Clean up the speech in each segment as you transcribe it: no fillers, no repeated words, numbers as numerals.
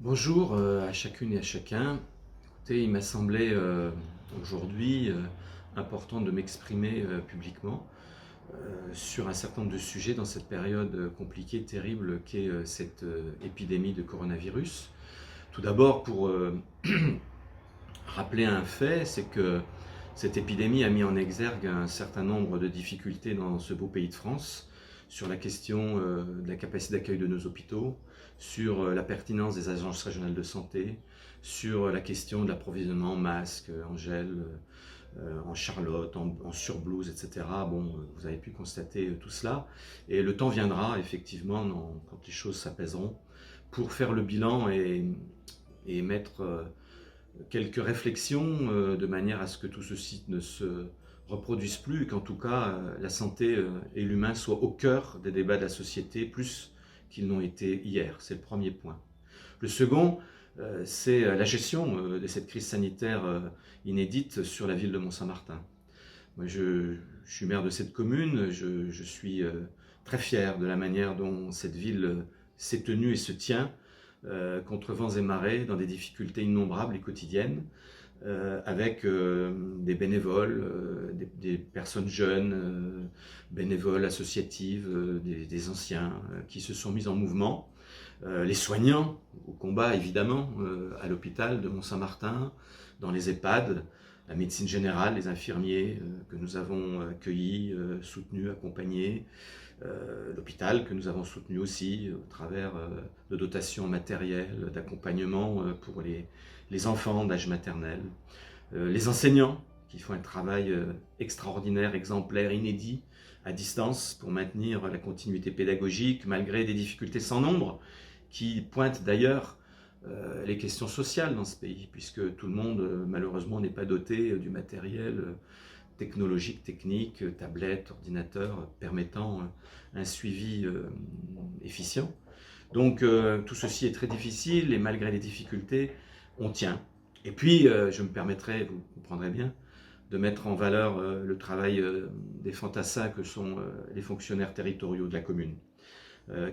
Bonjour à chacune et à chacun. Écoutez, il m'a semblé aujourd'hui important de m'exprimer publiquement sur un certain nombre de sujets dans cette période compliquée, terrible qu'est cette épidémie de coronavirus. Tout d'abord, pour rappeler un fait, c'est que cette épidémie a mis en exergue un certain nombre de difficultés dans ce beau pays de France, sur la question de la capacité d'accueil de nos hôpitaux, sur la pertinence des agences régionales de santé, sur la question de l'approvisionnement en masques, en gel, en charlotte, en surblouse, etc. Bon, vous avez pu constater tout cela. Et le temps viendra, effectivement, quand les choses s'apaiseront, pour faire le bilan et mettre quelques réflexions de manière à ce que tout ceci ne se reproduise plus et qu'en tout cas la santé et l'humain soient au cœur des débats de la société plus qu'ils n'ont été hier. C'est le premier point. Le second, c'est la gestion de cette crise sanitaire inédite sur la ville de Mont-Saint-Martin. Moi, je suis maire de cette commune, je suis très fier de la manière dont cette ville s'est tenue et se tient contre vents et marées, dans des difficultés innombrables et quotidiennes, avec des bénévoles, des personnes jeunes, bénévoles associatives, des anciens qui se sont mis en mouvement, les soignants au combat évidemment, à l'hôpital de Mont-Saint-Martin, dans les EHPAD, la médecine générale, les infirmiers que nous avons accueillis, soutenus, accompagnés, l'hôpital que nous avons soutenu aussi au travers de dotations matérielles, d'accompagnement pour les enfants d'âge maternel, les enseignants qui font un travail extraordinaire, exemplaire, inédit, à distance pour maintenir la continuité pédagogique malgré des difficultés sans nombre qui pointent d'ailleurs les questions sociales dans ce pays, puisque tout le monde malheureusement n'est pas doté du matériel technologique, technique, tablettes, ordinateurs, permettant un suivi efficient. Donc tout ceci est très difficile et malgré les difficultés, on tient. Et puis je me permettrai, vous comprendrez bien, de mettre en valeur le travail des fantassins que sont les fonctionnaires territoriaux de la commune.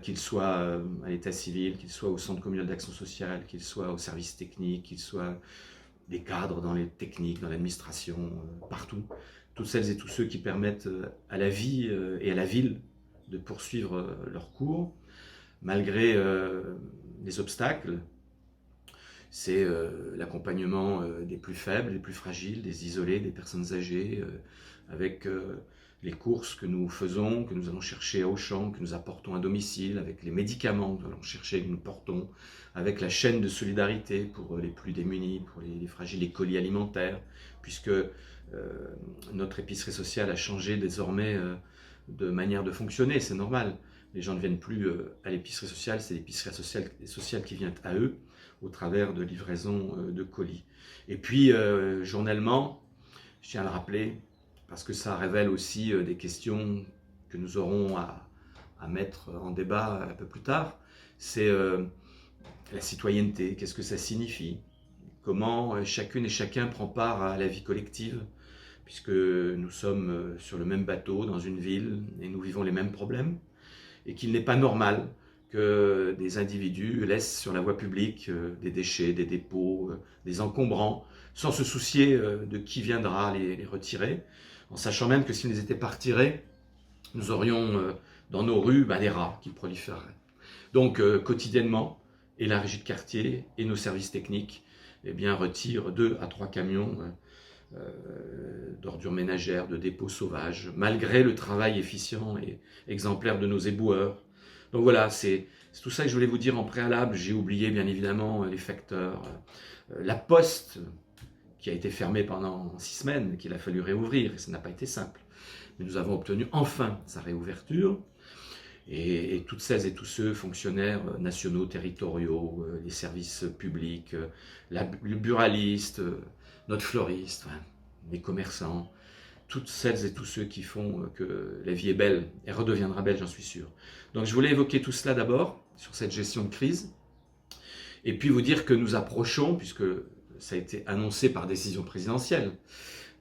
Qu'ils soient à l'état civil, qu'ils soient au centre communal d'action sociale, qu'ils soient au service technique, qu'ils soient des cadres dans les techniques, dans l'administration, partout. Toutes celles et tous ceux qui permettent à la vie et à la ville de poursuivre leur cours, malgré les obstacles. C'est l'accompagnement des plus faibles, des plus fragiles, des isolés, des personnes âgées, avec les courses que nous faisons, que nous allons chercher à Auchan, que nous apportons à domicile, avec les médicaments que nous allons chercher et que nous portons, avec la chaîne de solidarité pour les plus démunis, pour les fragiles, les colis alimentaires, puisque notre épicerie sociale a changé désormais de manière de fonctionner, c'est normal. Les gens ne viennent plus à l'épicerie sociale, c'est l'épicerie sociale qui vient à eux au travers de livraison de colis. Et puis, journellement, je tiens à le rappeler, parce que ça révèle aussi des questions que nous aurons à mettre en débat un peu plus tard, c'est la citoyenneté, qu'est-ce que ça signifie? Comment chacune et chacun prend part à la vie collective, puisque nous sommes sur le même bateau, dans une ville, et nous vivons les mêmes problèmes, et qu'il n'est pas normal que des individus laissent sur la voie publique des déchets, des dépôts, des encombrants, sans se soucier de qui viendra les retirer, en sachant même que s'ils étaient pas retirés, nous aurions dans nos rues des rats qui proliféreraient. Donc quotidiennement, et la régie de quartier et nos services techniques retirent 2 à 3 camions d'ordures ménagères, de dépôts sauvages, malgré le travail efficient et exemplaire de nos éboueurs. Donc voilà, c'est tout ça que je voulais vous dire en préalable. J'ai oublié bien évidemment les facteurs, la poste qui a été fermée pendant 6 semaines, qu'il a fallu réouvrir, et ça n'a pas été simple. Mais nous avons obtenu enfin sa réouverture, et toutes celles et tous ceux, fonctionnaires nationaux, territoriaux, les services publics, le buraliste, notre fleuriste, les commerçants, toutes celles et tous ceux qui font que la vie est belle, et redeviendra belle, j'en suis sûr. Donc je voulais évoquer tout cela d'abord, sur cette gestion de crise, et puis vous dire que nous approchons, puisque ça a été annoncé par décision présidentielle,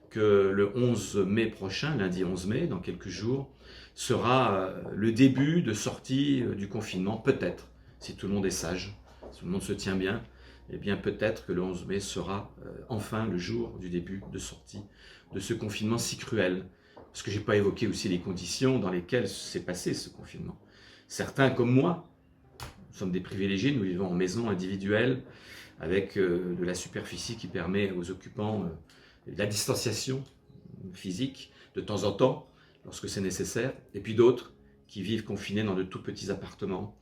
que le 11 mai prochain, lundi 11 mai, dans quelques jours, sera le début de sortie du confinement, peut-être, si tout le monde est sage, si le monde se tient bien, eh bien peut-être que le 11 mai sera enfin le jour du début de sortie de ce confinement si cruel. Parce que je n'ai pas évoqué aussi les conditions dans lesquelles s'est passé ce confinement. Certains comme moi, nous sommes des privilégiés, nous vivons en maison individuelle, avec de la superficie qui permet aux occupants de la distanciation physique de temps en temps, lorsque c'est nécessaire, et puis d'autres qui vivent confinés dans de tout petits appartements,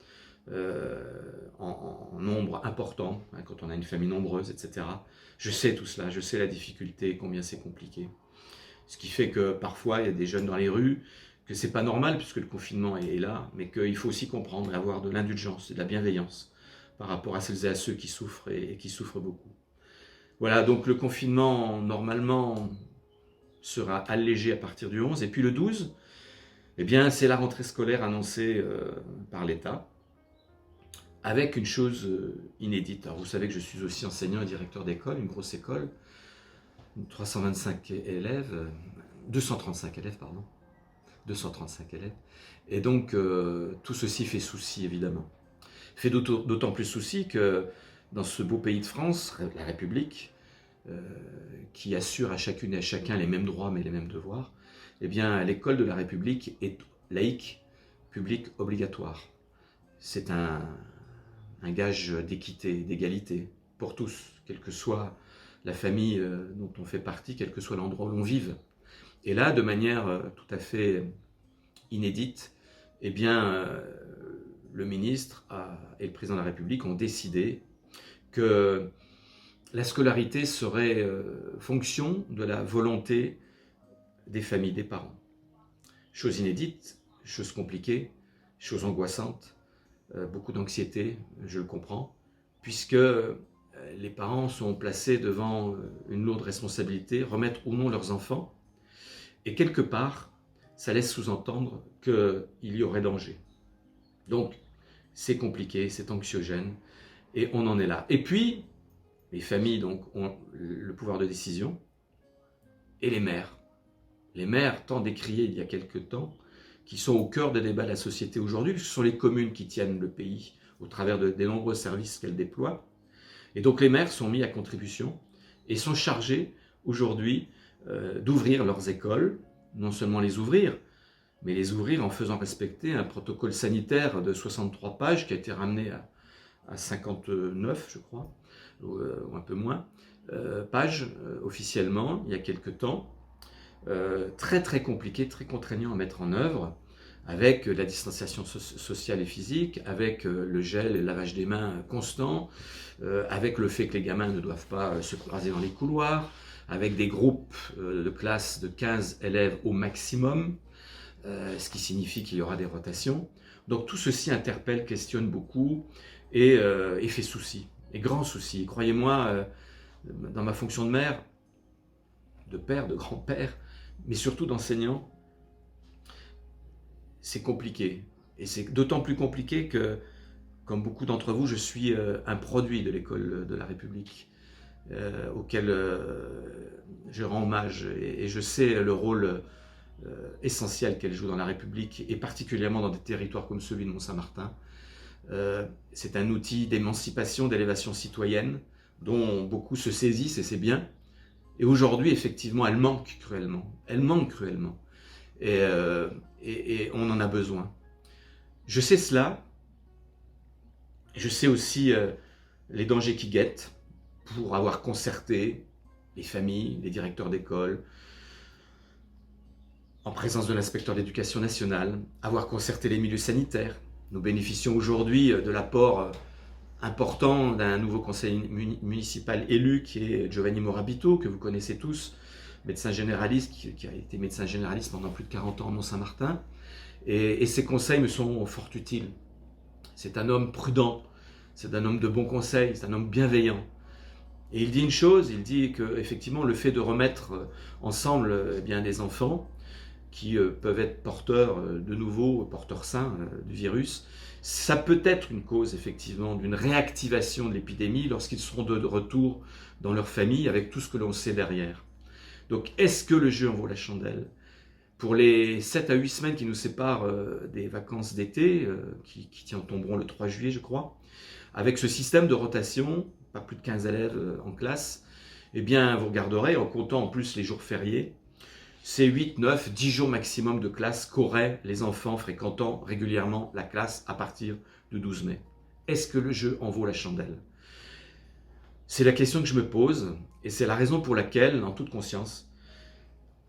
en nombre important, hein, quand on a une famille nombreuse, etc. Je sais tout cela, je sais la difficulté, combien c'est compliqué. Ce qui fait que parfois il y a des jeunes dans les rues, que c'est pas normal puisque le confinement est là, mais qu'il faut aussi comprendre et avoir de l'indulgence et de la bienveillance par rapport à celles et à ceux qui souffrent et qui souffrent beaucoup. Voilà, donc le confinement normalement sera allégé à partir du 11, et puis le 12, eh bien c'est la rentrée scolaire annoncée par l'État, avec une chose inédite. Alors vous savez que je suis aussi enseignant et directeur d'école, une grosse école, 325 élèves, 235 élèves, pardon, 235 élèves, et donc tout ceci fait souci évidemment. Fait d'autant plus souci que dans ce beau pays de France, la République, qui assure à chacune et à chacun les mêmes droits mais les mêmes devoirs, eh bien l'école de la République est laïque, publique, obligatoire. C'est un gage d'équité, d'égalité pour tous, quelle que soit la famille dont on fait partie, quel que soit l'endroit où l'on vive. Et là, de manière tout à fait inédite, eh bien, le ministre et le président de la République ont décidé que la scolarité serait fonction de la volonté des familles, des parents. Chose inédite, chose compliquée, chose angoissante, beaucoup d'anxiété, je le comprends, puisque les parents sont placés devant une lourde responsabilité, remettre ou non leurs enfants, et quelque part, ça laisse sous-entendre qu'il y aurait danger. Donc, c'est compliqué, c'est anxiogène, et on en est là. Et puis, les familles donc, ont le pouvoir de décision, et les maires. Les maires, tant décriés il y a quelque temps, qui sont au cœur des débats de la société aujourd'hui, puisque ce sont les communes qui tiennent le pays au travers des nombreux services qu'elles déploient. Et donc les maires sont mis à contribution et sont chargés aujourd'hui d'ouvrir leurs écoles, non seulement les ouvrir, mais les ouvrir en faisant respecter un protocole sanitaire de 63 pages qui a été ramené à 59, je crois, ou un peu moins, pages officiellement, il y a quelque temps. Très très compliqué, très contraignant à mettre en œuvre, avec la distanciation sociale et physique, avec le gel et le lavage des mains constant, avec le fait que les gamins ne doivent pas se croiser dans les couloirs, avec des groupes de classe de 15 élèves au maximum, ce qui signifie qu'il y aura des rotations. Donc tout ceci interpelle, questionne beaucoup et fait souci, et grand souci. Croyez-moi, dans ma fonction de mère, de père, de grand-père, mais surtout d'enseignant, c'est compliqué. Et c'est d'autant plus compliqué que, comme beaucoup d'entre vous, je suis un produit de l'école de la République, auquel je rends hommage. Et je sais le rôle essentiel qu'elle joue dans la République, et particulièrement dans des territoires comme celui de Mont-Saint-Martin. C'est un outil d'émancipation, d'élévation citoyenne, dont beaucoup se saisissent, et c'est bien. Et aujourd'hui, effectivement, elle manque cruellement. Elle manque cruellement. Et on en a besoin. Je sais cela. Je sais aussi les dangers qui guettent pour avoir concerté les familles, les directeurs d'école, en présence de l'inspecteur d'éducation nationale, avoir concerté les milieux sanitaires. Nous bénéficions aujourd'hui de l'apport important d'un nouveau conseil municipal élu qui est Giovanni Morabito, que vous connaissez tous, médecin généraliste, qui a été médecin généraliste pendant plus de 40 ans à Mont-Saint-Martin. Et ces conseils me sont fort utiles. C'est un homme prudent, c'est un homme de bon conseil, c'est un homme bienveillant. Et il dit une chose, il dit qu'effectivement le fait de remettre ensemble eh bien, des enfants qui peuvent être porteurs de nouveau, porteurs sains du virus, ça peut être une cause effectivement d'une réactivation de l'épidémie lorsqu'ils seront de retour dans leur famille avec tout ce que l'on sait derrière. Donc est-ce que le jeu en vaut la chandelle? Pour les 7 à 8 semaines qui nous séparent des vacances d'été, qui tomberont le 3 juillet je crois, avec ce système de rotation, pas plus de 15 élèves en classe, eh bien, vous regarderez, en comptant en plus les jours fériés, c'est 8, 9, 10 jours maximum de classe qu'auraient les enfants fréquentant régulièrement la classe à partir du 12 mai. Est-ce que le jeu en vaut la chandelle? C'est la question que je me pose et c'est la raison pour laquelle, en toute conscience,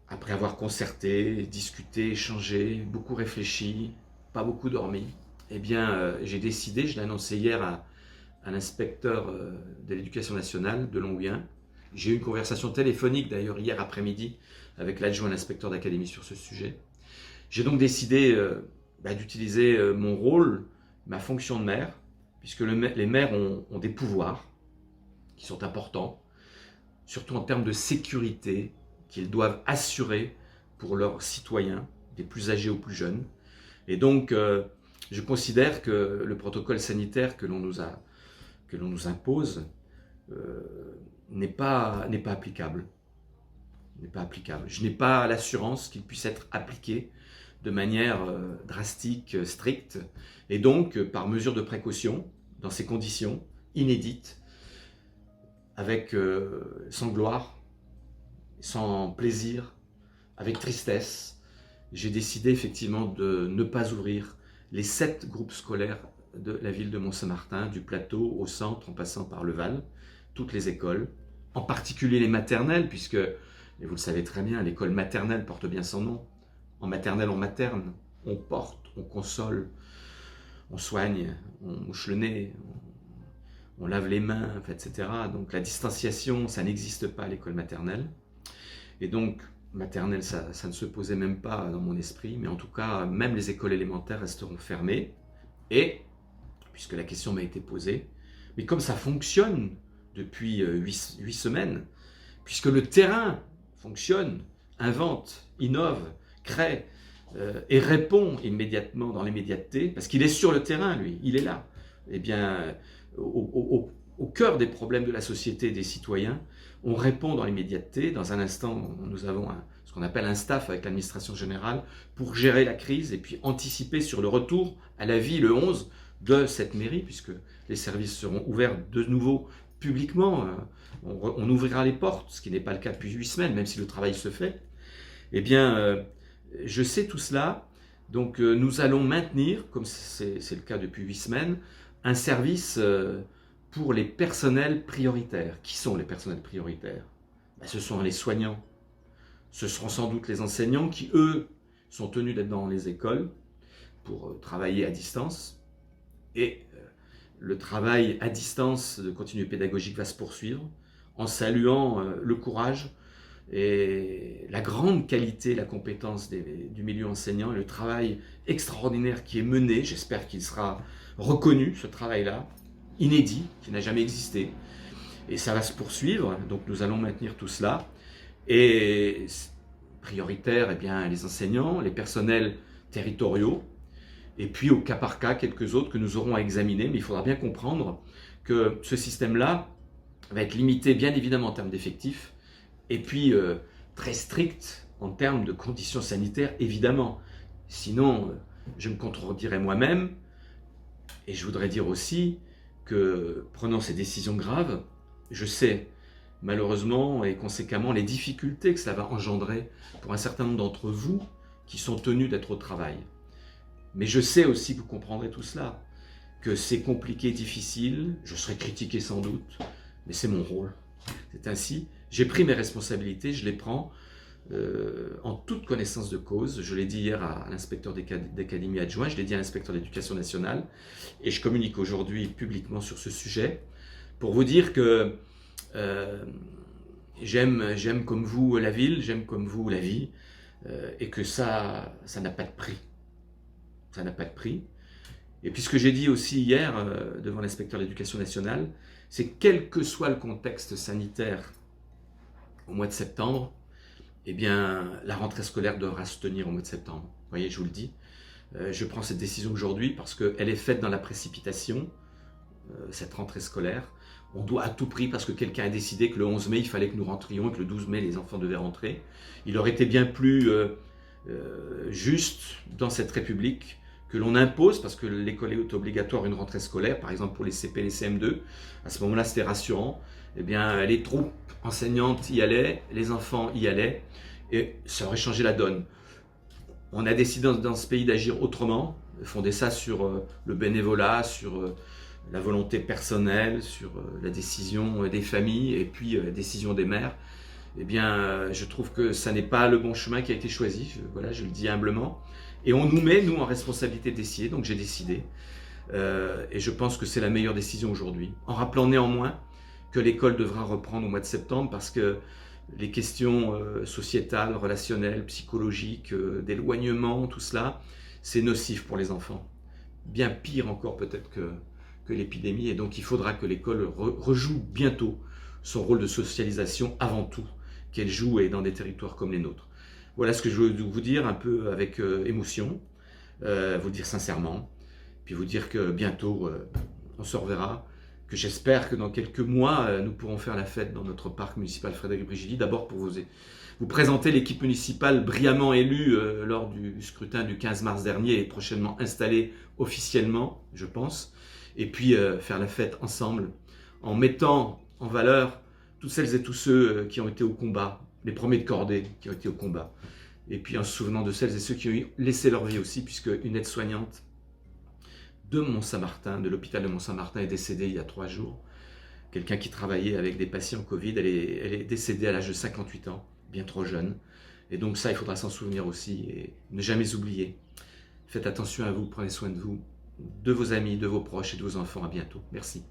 après avoir concerté, discuté, échangé, beaucoup réfléchi, pas beaucoup dormi, eh bien, j'ai décidé, je l'ai annoncé hier à l'inspecteur de l'éducation nationale de Longuien. J'ai eu une conversation téléphonique d'ailleurs hier après-midi avec l'adjoint à l'inspecteur d'académie sur ce sujet. J'ai donc décidé d'utiliser mon rôle, ma fonction de maire, puisque les maires ont des pouvoirs qui sont importants, surtout en termes de sécurité, qu'ils doivent assurer pour leurs citoyens, des plus âgés aux plus jeunes. Et donc, je considère que le protocole sanitaire que l'on nous impose n'est pas applicable. Je n'ai pas l'assurance qu'il puisse être appliqué de manière drastique, stricte. Et donc, par mesure de précaution, dans ces conditions inédites, avec sans gloire, sans plaisir, avec tristesse, j'ai décidé effectivement de ne pas ouvrir les 7 groupes scolaires de la ville de Mont-Saint-Martin, du plateau au centre en passant par le Val, toutes les écoles, en particulier les maternelles, puisque, et vous le savez très bien, l'école maternelle porte bien son nom. En maternelle, on materne, on porte, on console, on soigne, on mouche le nez, on lave les mains, etc. Donc la distanciation, ça n'existe pas à l'école maternelle. Et donc, maternelle, ça ne se posait même pas dans mon esprit, mais en tout cas, même les écoles élémentaires resteront fermées. Et, puisque la question m'a été posée, mais comme ça fonctionne depuis 8 semaines, puisque le terrain fonctionne, invente, innove, crée et répond immédiatement dans l'immédiateté, parce qu'il est sur le terrain, lui, il est là, eh bien, au cœur des problèmes de la société et des citoyens, on répond dans l'immédiateté. Dans un instant, nous avons ce qu'on appelle un staff avec l'administration générale pour gérer la crise et puis anticiper sur le retour à la vie le 11 de cette mairie, puisque les services seront ouverts de nouveau publiquement. On ouvrira les portes, ce qui n'est pas le cas depuis 8 semaines, même si le travail se fait. Eh bien, je sais tout cela. Donc, nous allons maintenir, comme c'est le cas depuis 8 semaines, un service pour les personnels prioritaires. Qui sont les personnels prioritaires? Ce sont les soignants. Ce seront sans doute les enseignants qui, eux, sont tenus d'être dans les écoles pour travailler à distance. Et le travail à distance de continuité pédagogique va se poursuivre en saluant le courage et la grande qualité, la compétence du milieu enseignant et le travail extraordinaire qui est mené. J'espère qu'il sera reconnu, ce travail-là, inédit, qui n'a jamais existé. Et ça va se poursuivre, donc nous allons maintenir tout cela. Et prioritaire, eh bien, les enseignants, les personnels territoriaux, et puis au cas par cas, quelques autres que nous aurons à examiner. Mais il faudra bien comprendre que ce système-là va être limité, bien évidemment, en termes d'effectifs, et puis très strict en termes de conditions sanitaires, évidemment. Sinon, je me contredirais moi-même. Et je voudrais dire aussi que, prenant ces décisions graves, je sais malheureusement et conséquemment les difficultés que cela va engendrer pour un certain nombre d'entre vous qui sont tenus d'être au travail. Mais je sais aussi que vous comprendrez tout cela, que c'est compliqué, difficile, je serai critiqué sans doute, mais c'est mon rôle. C'est ainsi, j'ai pris mes responsabilités, je les prends en toute connaissance de cause. Je l'ai dit hier à l'inspecteur d'académie adjoint, je l'ai dit à l'inspecteur de l'éducation nationale, et je communique aujourd'hui publiquement sur ce sujet pour vous dire que j'aime comme vous la ville, j'aime comme vous la vie, et que ça n'a pas de prix. Ça n'a pas de prix. Et puis ce que j'ai dit aussi hier devant l'inspecteur de l'éducation nationale, c'est que quel que soit le contexte sanitaire au mois de septembre, eh bien, la rentrée scolaire devra se tenir au mois de septembre. Vous voyez, je vous le dis. Je prends cette décision aujourd'hui parce qu'elle est faite dans la précipitation, cette rentrée scolaire. On doit à tout prix, parce que quelqu'un a décidé que le 11 mai, il fallait que nous rentrions et que le 12 mai, les enfants devaient rentrer. Il aurait été bien plus juste dans cette République que l'on impose, parce que l'école est obligatoire, une rentrée scolaire, par exemple pour les CP, les CM2, à ce moment-là c'était rassurant, eh bien les troupes enseignantes y allaient, les enfants y allaient, et ça aurait changé la donne. On a décidé dans ce pays d'agir autrement, fonder ça sur le bénévolat, sur la volonté personnelle, sur la décision des familles et puis la décision des maires. Eh bien, je trouve que ça n'est pas le bon chemin qui a été choisi, voilà, je le dis humblement. Et on nous met, nous, en responsabilité d'essayer, donc j'ai décidé. Et je pense que c'est la meilleure décision aujourd'hui. En rappelant néanmoins que l'école devra reprendre au mois de septembre parce que les questions sociétales, relationnelles, psychologiques, d'éloignement, tout cela, c'est nocif pour les enfants. Bien pire encore peut-être que l'épidémie. Et donc il faudra que l'école rejoue bientôt son rôle de socialisation avant tout, qu'elle joue et dans des territoires comme les nôtres. Voilà ce que je veux vous dire un peu avec émotion, vous dire sincèrement, puis vous dire que bientôt on se reverra, que j'espère que dans quelques mois nous pourrons faire la fête dans notre parc municipal Frédéric Brigidi, d'abord pour vous présenter l'équipe municipale brillamment élue lors du scrutin du 15 mars dernier et prochainement installée officiellement, je pense, et puis faire la fête ensemble en mettant en valeur toutes celles et tous ceux qui ont été au combat, les premiers de cordée qui ont été au combat. Et puis en se souvenant de celles et ceux qui ont laissé leur vie aussi, puisque une aide-soignante de Mont-Saint-Martin, de l'hôpital de Mont-Saint-Martin, est décédée il y a 3 jours. Quelqu'un qui travaillait avec des patients Covid, elle est décédée à l'âge de 58 ans, bien trop jeune. Et donc ça, il faudra s'en souvenir aussi et ne jamais oublier. Faites attention à vous, prenez soin de vous, de vos amis, de vos proches et de vos enfants. À bientôt. Merci.